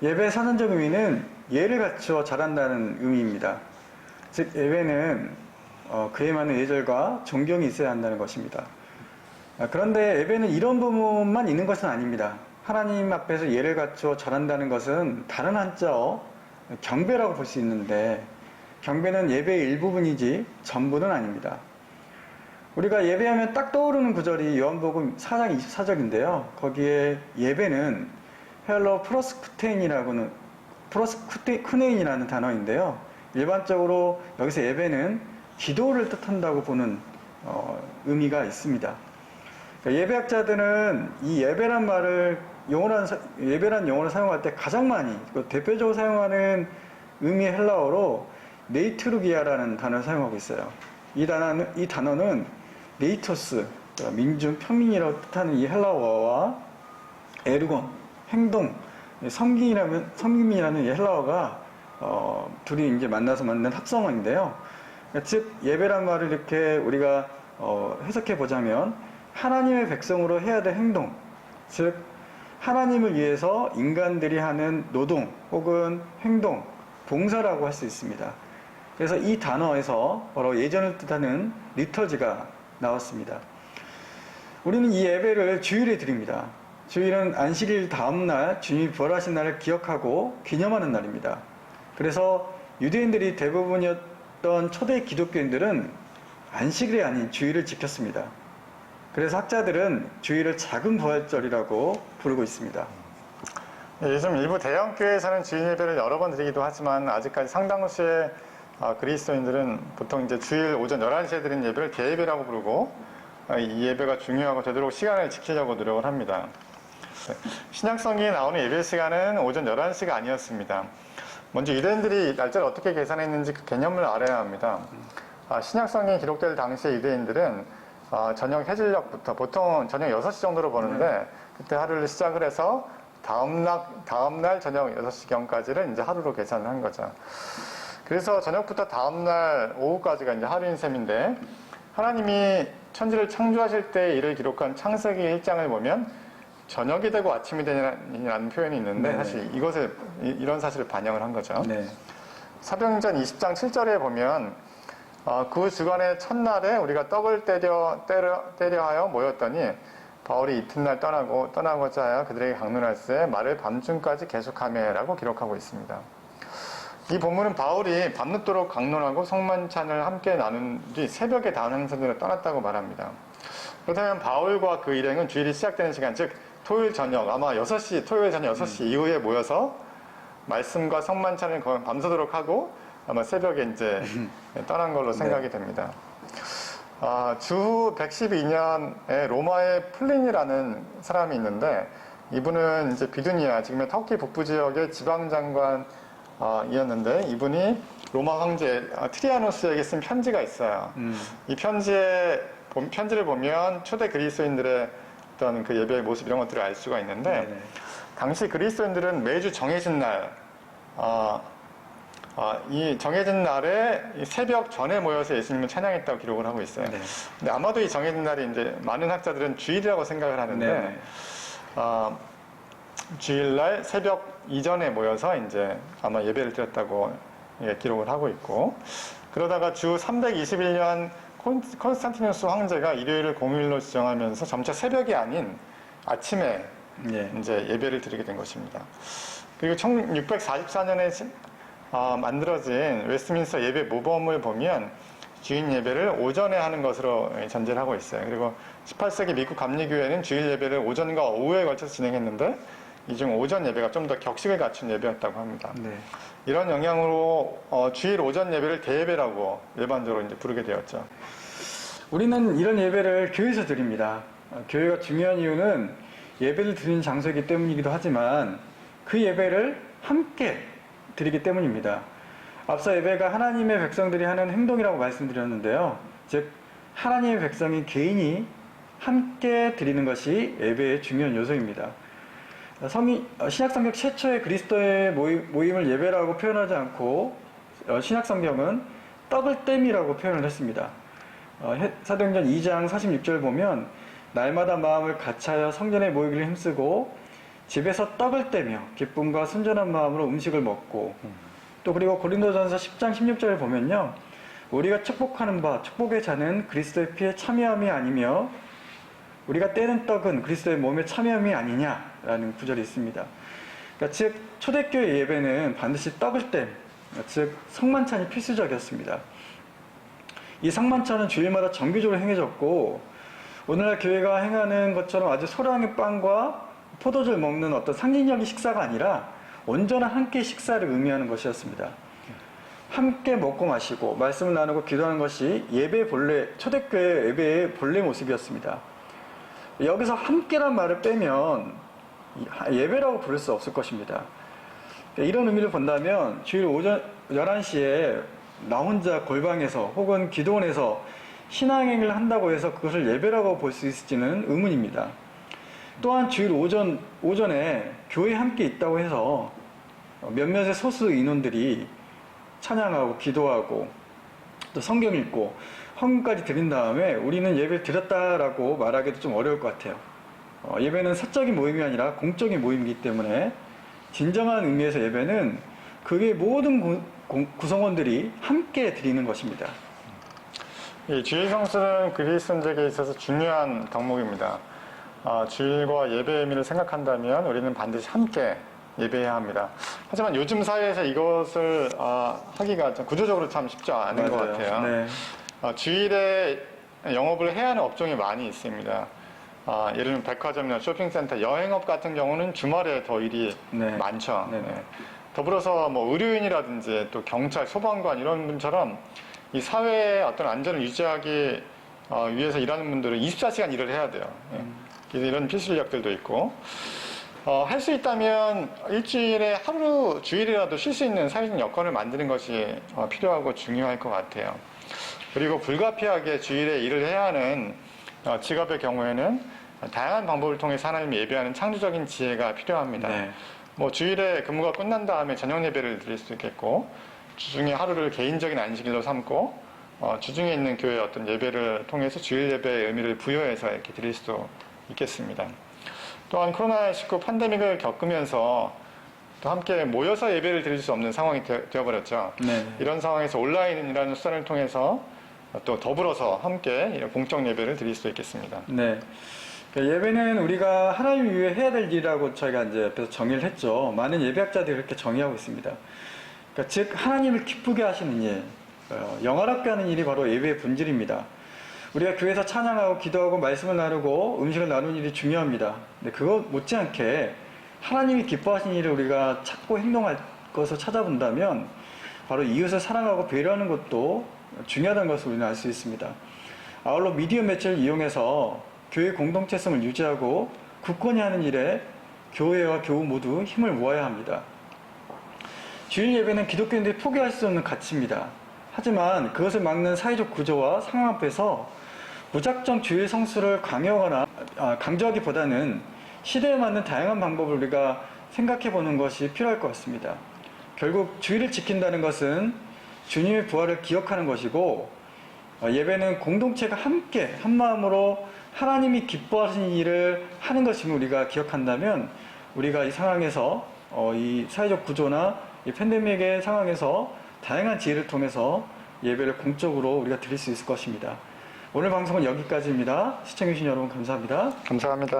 예배의 사전적 의미는 예를 갖추어 잘한다는 의미입니다. 즉 예배는 그에 맞는 예절과 존경이 있어야 한다는 것입니다. 그런데 예배는 이런 부분만 있는 것은 아닙니다. 하나님 앞에서 예를 갖추어 잘한다는 것은 다른 한자어 경배라고 볼 수 있는데, 경배는 예배의 일부분이지 전부는 아닙니다. 우리가 예배하면 딱 떠오르는 구절이 요한복음 4장 24절인데요. 거기에 예배는 헬러 프로스쿠네인이라는 단어인데요. 일반적으로 여기서 예배는 기도를 뜻한다고 보는 의미가 있습니다. 그러니까 예배학자들은 이 예배란 말을 예배란 용어를 사용할 때 가장 많이 대표적으로 사용하는 의미의 헬라어로 네이트루기아라는 단어를 사용하고 있어요. 이 단어는 네이토스, 민중, 평민이라고 뜻하는 이 헬라어와 에르곤, 행동, 섬김이라는 이 헬라어가 둘이 이제 만나서 만든 합성어인데요. 즉 예배란 말을 이렇게 우리가 해석해 보자면 하나님의 백성으로 해야 될 행동, 즉 하나님을 위해서 인간들이 하는 노동 혹은 행동, 봉사라고 할 수 있습니다. 그래서 이 단어에서 바로 예전을 뜻하는 리터지가 나왔습니다. 우리는 이 예배를 주일에 드립니다. 주일은 안식일 다음날 주님이 부활하신 날을 기억하고 기념하는 날입니다. 그래서 유대인들이 대부분이었던 초대 기독교인들은 안식일이 아닌 주일을 지켰습니다. 그래서 학자들은 주일을 작은 부활절이라고 부르고 있습니다. 요즘 일부 대형교회에서는 주일 예배를 여러 번 드리기도 하지만 아직까지 상당수의 그리스도인들은 보통 이제 주일 오전 11시에 드리는 예배를 대예배라고 부르고 이 예배가 중요하고 되도록 시간을 지키려고 노력을 합니다. 신약성경에 나오는 예배 시간은 오전 11시가 아니었습니다. 먼저 유대인들이 날짜를 어떻게 계산했는지 그 개념을 알아야 합니다. 신약성경이 기록될 당시의 유대인들은 저녁 해질녘부터 보통 저녁 6시 정도로 보는데 그때 하루를 시작을 해서 다음날 저녁 6시경까지를 이제 하루로 계산을 한 거죠. 그래서 저녁부터 다음날 오후까지가 이제 하루인 셈인데, 하나님이 천지를 창조하실 때 일을 기록한 창세기 1장을 보면 저녁이 되고 아침이 되라는 표현이 있는데, 사실 이런 사실을 반영을 한 거죠. 네. 사도행전 20장 7절에 보면 그 주간의 첫날에 우리가 떡을 떼려 하여 모였더니 바울이 이튿날 떠나고자 하여 그들에게 강론할세 말을 밤중까지 계속하매라고 기록하고 있습니다. 이 본문은 바울이 밤늦도록 강론하고 성만찬을 함께 나눈 뒤 새벽에 다운 행선으로 떠났다고 말합니다. 그렇다면 바울과 그 일행은 주일이 시작되는 시간, 즉 토요일 저녁 아마 6시, 토요일 저녁 6시 이후에 모여서 말씀과 성만찬을 밤새도록 하고 아마 새벽에 이제 떠난 걸로 생각이 됩니다. 주후 112년에 로마의 플린이라는 사람이 있는데, 이분은 이제 비두니아, 지금의 터키 북부 지역의 지방장관이었는데, 이분이 로마 황제 트리아노스에게 쓴 편지가 있어요. 이 편지를 보면 초대 그리스도인들의 어떤 그 예배의 모습 이런 것들을 알 수가 있는데, 당시 그리스도인들은 매주 정해진 날, 이 정해진 날에 새벽 전에 모여서 예수님을 찬양했다고 기록을 하고 있어요. 네. 근데 아마도 이 정해진 날이 이제 많은 학자들은 주일이라고 생각을 하는데, 주일날 새벽 이전에 모여서 이제 아마 예배를 드렸다고 기록을 하고 있고, 그러다가 주 321년 콘스탄티누스 황제가 일요일을 공휴일로 지정하면서 점차 새벽이 아닌 아침에 이제 예배를 드리게 된 것입니다. 그리고 1644년에 만들어진 웨스트민스터 예배 모범을 보면 주일 예배를 오전에 하는 것으로 전제를 하고 있어요. 그리고 18세기 미국 감리교회는 주일 예배를 오전과 오후에 걸쳐서 진행했는데, 이 중 오전 예배가 좀 더 격식을 갖춘 예배였다고 합니다. 이런 영향으로 주일 오전 예배를 대예배라고 일반적으로 이제 부르게 되었죠. 우리는 이런 예배를 교회에서 드립니다. 교회가 중요한 이유는 예배를 드리는 장소이기 때문이기도 하지만 그 예배를 함께 드리기 때문입니다. 앞서 예배가 하나님의 백성들이 하는 행동이라고 말씀드렸는데요. 즉 하나님의 백성인 개인이 함께 드리는 것이 예배의 중요한 요소입니다. 신약성경 최초의 그리스도의 모임을 예배라고 표현하지 않고 신약성경은 떡을 땜이라고 표현을 했습니다. 사도행전 2장 46절 보면 날마다 마음을 같이하여 성전에 모이기를 힘쓰고 집에서 떡을 떼며 기쁨과 순전한 마음으로 음식을 먹고 또 그리고 고린도전서 10장 16절을 보면요. 우리가 축복하는 바 축복의 잔은 그리스도의 피에 참여함이 아니며 우리가 떼는 떡은 그리스도의 몸에 참여함이 아니냐라는 구절이 있습니다. 그러니까 즉 초대교회 예배는 반드시 떡을 땜, 즉 성만찬이 필수적이었습니다. 이 성만찬은 주일마다 정기적으로 행해졌고 오늘날 교회가 행하는 것처럼 아주 소량의 빵과 포도주를 먹는 어떤 상징적인 식사가 아니라 온전한 함께 식사를 의미하는 것이었습니다. 함께 먹고 마시고 말씀을 나누고 기도하는 것이 예배 본래, 초대교회 예배의 본래 모습이었습니다. 여기서 함께란 말을 빼면 예배라고 부를 수 없을 것입니다. 이런 의미를 본다면 주일 오전 11시에 나 혼자 골방에서 혹은 기도원에서 신앙행위를 한다고 해서 그것을 예배라고 볼 수 있을지는 의문입니다. 또한 주일 오전에 교회에 함께 있다고 해서 몇몇의 소수 인원들이 찬양하고 기도하고 또 성경 읽고 헌금까지 드린 다음에 우리는 예배를 드렸다라고 말하기도 좀 어려울 것 같아요. 예배는 사적인 모임이 아니라 공적인 모임이기 때문에 진정한 의미에서 예배는 그게 모든 구성원들이 함께 드리는 것입니다. 이 주일 성수는 그리스도인에게 있어서 중요한 덕목입니다. 주일과 예배의 의미를 생각한다면 우리는 반드시 함께 예배해야 합니다. 하지만 요즘 사회에서 이것을 하기가 구조적으로 참 쉽지 않은 것 같아요. 네. 주일에 영업을 해야 하는 업종이 많이 있습니다. 예를 들면 백화점이나 쇼핑센터, 여행업 같은 경우는 주말에 더 일이 네. 많죠. 네. 네. 더불어서 뭐 의료인이라든지 또 경찰, 소방관 이런 분처럼 이 사회의 어떤 안전을 유지하기 위해서 일하는 분들은 24시간 일을 해야 돼요. 그래서 이런 필수 인력들도 있고 할 수 있다면 일주일에 하루 주일이라도 쉴 수 있는 사회적 여건을 만드는 것이 필요하고 중요할 것 같아요. 그리고 불가피하게 주일에 일을 해야 하는 직업의 경우에는 다양한 방법을 통해서 하나님을 예배하는 창조적인 지혜가 필요합니다. 네. 뭐 주일에 근무가 끝난 다음에 저녁 예배를 드릴 수도 있겠고 주중에 하루를 개인적인 안식일로 삼고 주중에 있는 교회의 어떤 예배를 통해서 주일 예배의 의미를 부여해서 이렇게 드릴 수도 있겠습니다. 또한 코로나19 팬데믹을 겪으면서 또 함께 모여서 예배를 드릴 수 없는 상황이 되어버렸죠. 네. 이런 상황에서 온라인이라는 수단을 통해서 또 더불어서 함께 이런 공적 예배를 드릴 수 있겠습니다. 네. 그러니까 예배는 우리가 하나님 위해 해야 될 일이라고 저희가 이제 옆에서 정의를 했죠. 많은 예배학자들이 그렇게 정의하고 있습니다. 그러니까 즉 하나님을 기쁘게 하시는 일, 영화롭게 하는 일이 바로 예배의 본질입니다. 우리가 교회에서 찬양하고 기도하고 말씀을 나누고 음식을 나누는 일이 중요합니다. 근데 그것 못지않게 하나님이 기뻐하시는 일을 우리가 찾고 행동할 것을 찾아본다면 바로 이웃을 사랑하고 배려하는 것도 중요하다는 것을 우리는 알 수 있습니다. 아울러 미디어 매체를 이용해서 교회 공동체성을 유지하고 굳건히 하는 일에 교회와 교우 모두 힘을 모아야 합니다. 주일 예배는 기독교인들이 포기할 수 없는 가치입니다. 하지만 그것을 막는 사회적 구조와 상황 앞에서 무작정 주일 성수를 강조하기보다는 시대에 맞는 다양한 방법을 우리가 생각해 보는 것이 필요할 것 같습니다. 결국 주일을 지킨다는 것은 주님의 부활을 기억하는 것이고 예배는 공동체가 함께 한마음으로 하나님이 기뻐하시는 일을 하는 것임을 우리가 기억한다면 우리가 이 상황에서 이 사회적 구조나 이 팬데믹의 상황에서 다양한 지혜를 통해서 예배를 공적으로 우리가 드릴 수 있을 것입니다. 오늘 방송은 여기까지입니다. 시청해주신 여러분 감사합니다. 감사합니다.